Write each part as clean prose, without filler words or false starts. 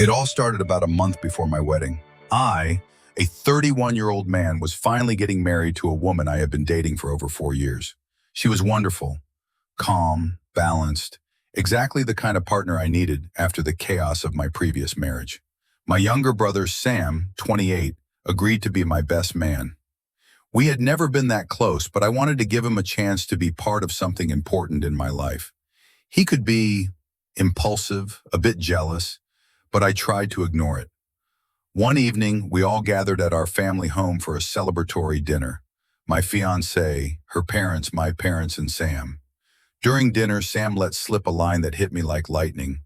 It all started about a month before my wedding. I, a 31-year-old man, was finally getting married to a woman I had been dating for over 4 years. She was wonderful, calm, balanced, exactly the kind of partner I needed after the chaos of my previous marriage. My younger brother, Sam, 28, agreed to be my best man. We had never been that close, but I wanted to give him a chance to be part of something important in my life. He could be impulsive, a bit jealous, but I tried to ignore it. One evening, we all gathered at our family home for a celebratory dinner. My fiancée, her parents, my parents, and Sam. During dinner, Sam let slip a line that hit me like lightning.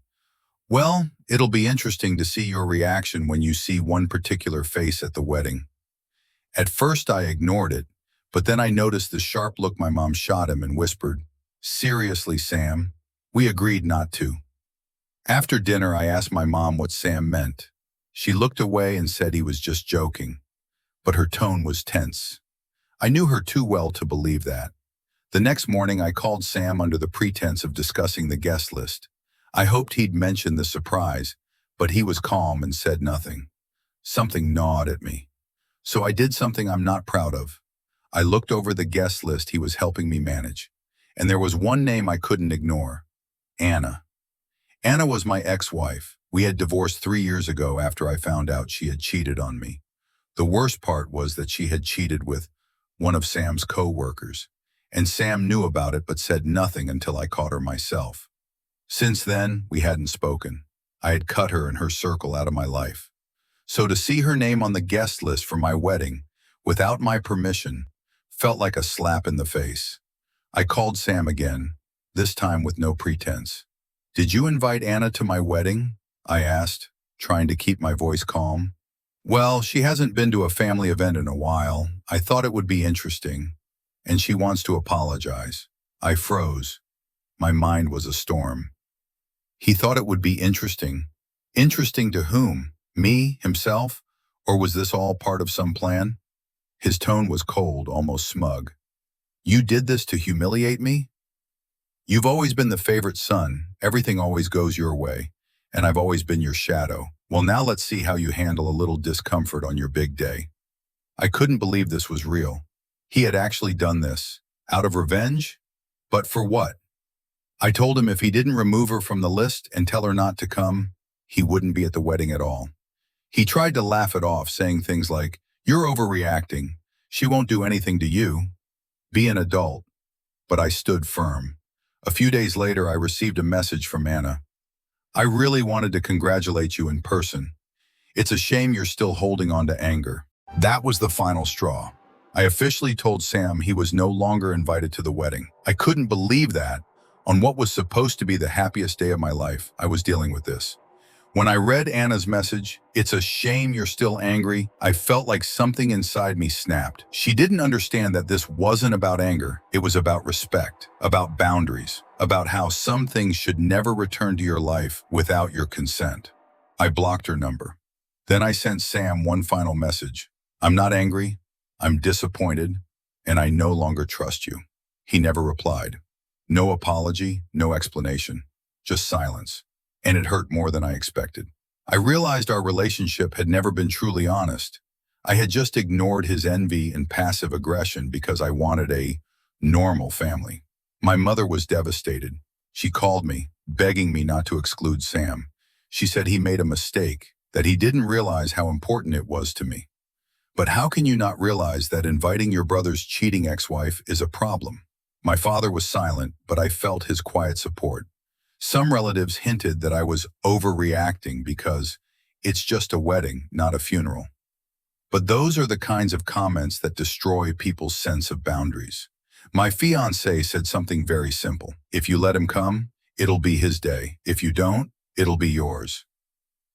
"Well, it'll be interesting to see your reaction when you see one particular face at the wedding." At first, I ignored it, but then I noticed the sharp look my mom shot him and whispered, "Seriously, Sam?" We agreed not to. After dinner, I asked my mom what Sam meant. She looked away and said he was just joking, but her tone was tense. I knew her too well to believe that. The next morning, I called Sam under the pretense of discussing the guest list. I hoped he'd mention the surprise, but he was calm and said nothing. Something gnawed at me. So I did something I'm not proud of. I looked over the guest list he was helping me manage, and there was one name I couldn't ignore: Anna. Anna was my ex-wife. We had divorced 3 years ago after I found out she had cheated on me. The worst part was that she had cheated with one of Sam's co-workers, and Sam knew about it but said nothing until I caught her myself. Since then, we hadn't spoken. I had cut her and her circle out of my life. So to see her name on the guest list for my wedding, without my permission, felt like a slap in the face. I called Sam again, this time with no pretense. "Did you invite Anna to my wedding?" I asked, trying to keep my voice calm. "Well, she hasn't been to a family event in a while. I thought it would be interesting, and she wants to apologize." I froze. My mind was a storm. He thought it would be interesting. Interesting to whom? Me, himself? Or was this all part of some plan? His tone was cold, almost smug. "You did this to humiliate me? You've always been the favorite son. Everything always goes your way, and I've always been your shadow. Well, now let's see how you handle a little discomfort on your big day." I couldn't believe this was real. He had actually done this. Out of revenge? But for what? I told him if he didn't remove her from the list and tell her not to come, he wouldn't be at the wedding at all. He tried to laugh it off, saying things like, "You're overreacting. She won't do anything to you. Be an adult." But I stood firm. A few days later, I received a message from Anna. "I really wanted to congratulate you in person. It's a shame you're still holding on to anger." That was the final straw. I officially told Sam he was no longer invited to the wedding. I couldn't believe that, on what was supposed to be the happiest day of my life, I was dealing with this. When I read Anna's message, "It's a shame you're still angry," I felt like something inside me snapped. She didn't understand that this wasn't about anger. It was about respect, about boundaries, about how some things should never return to your life without your consent. I blocked her number. Then I sent Sam one final message. "I'm not angry, I'm disappointed, and I no longer trust you." He never replied. No apology, no explanation, just silence. And it hurt more than I expected. I realized our relationship had never been truly honest. I had just ignored his envy and passive aggression because I wanted a normal family. My mother was devastated. She called me, begging me not to exclude Sam. She said he made a mistake, that he didn't realize how important it was to me. But how can you not realize that inviting your brother's cheating ex-wife is a problem? My father was silent, but I felt his quiet support. Some relatives hinted that I was overreacting because it's just a wedding, not a funeral. But those are the kinds of comments that destroy people's sense of boundaries. My fiancée said something very simple. "If you let him come, it'll be his day. If you don't, it'll be yours."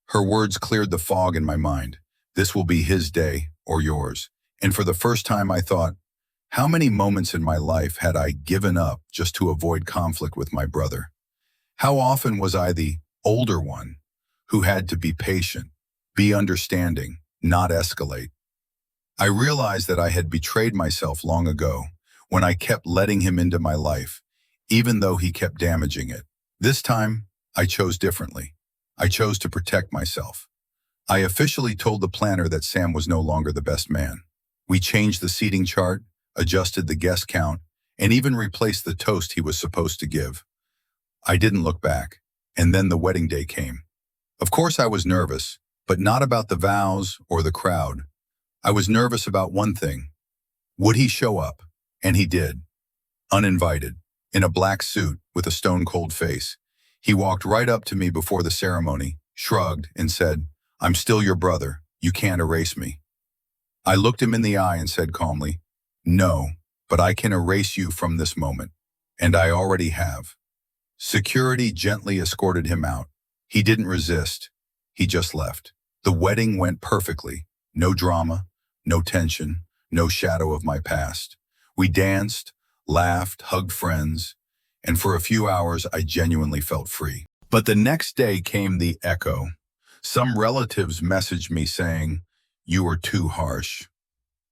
Her words cleared the fog in my mind. This will be his day or yours. And for the first time I thought, how many moments in my life had I given up just to avoid conflict with my brother? How often was I the older one who had to be patient, be understanding, not escalate? I realized that I had betrayed myself long ago when I kept letting him into my life, even though he kept damaging it. This time, I chose differently. I chose to protect myself. I officially told the planner that Sam was no longer the best man. We changed the seating chart, adjusted the guest count, and even replaced the toast he was supposed to give. I didn't look back. And then the wedding day came. Of course I was nervous, but not about the vows or the crowd. I was nervous about one thing. Would he show up? And he did. Uninvited, in a black suit with a stone-cold face. He walked right up to me before the ceremony, shrugged, and said, "I'm still your brother. You can't erase me." I looked him in the eye and said calmly, "No, but I can erase you from this moment. And I already have." Security gently escorted him out. He didn't resist. He just left. The wedding went perfectly. No drama, no tension, no shadow of my past. We danced, laughed, hugged friends, and for a few hours I genuinely felt free. But the next day came the echo. Some relatives messaged me saying, "You were too harsh.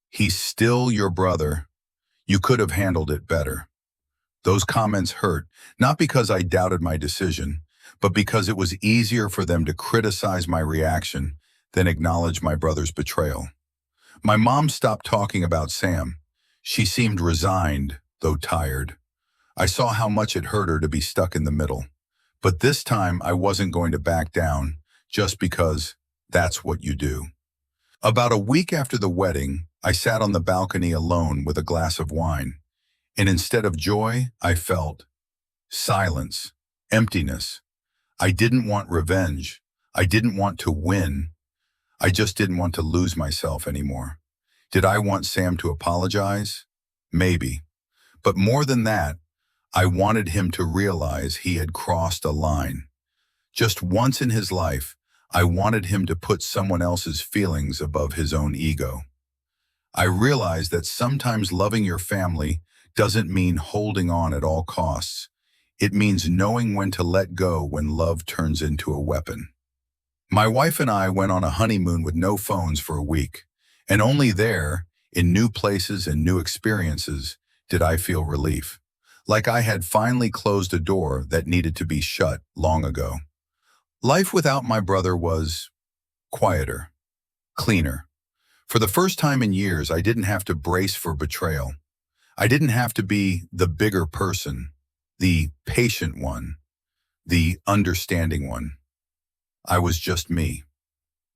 He's still your brother. You could have handled it better." Those comments hurt, not because I doubted my decision, but because it was easier for them to criticize my reaction than acknowledge my brother's betrayal. My mom stopped talking about Sam. She seemed resigned, though tired. I saw how much it hurt her to be stuck in the middle. But this time I wasn't going to back down, just because that's what you do. About a week after the wedding, I sat on the balcony alone with a glass of wine. And instead of joy, I felt silence, emptiness. I didn't want revenge. I didn't want to win. I just didn't want to lose myself anymore. Did I want Sam to apologize? Maybe. But more than that, I wanted him to realize he had crossed a line. Just once in his life, I wanted him to put someone else's feelings above his own ego. I realized that sometimes loving your family doesn't mean holding on at all costs. It means knowing when to let go when love turns into a weapon. My wife and I went on a honeymoon with no phones for a week, and only there, in new places and new experiences, did I feel relief. Like I had finally closed a door that needed to be shut long ago. Life without my brother was quieter, cleaner. For the first time in years, I didn't have to brace for betrayal. I didn't have to be the bigger person, the patient one, the understanding one. I was just me.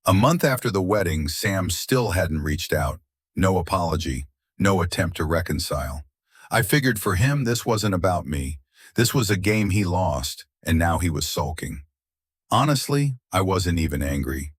A month after the wedding, Sam still hadn't reached out. No apology, no attempt to reconcile. I figured for him this wasn't about me. This was a game he lost, and now he was sulking. Honestly, I wasn't even angry.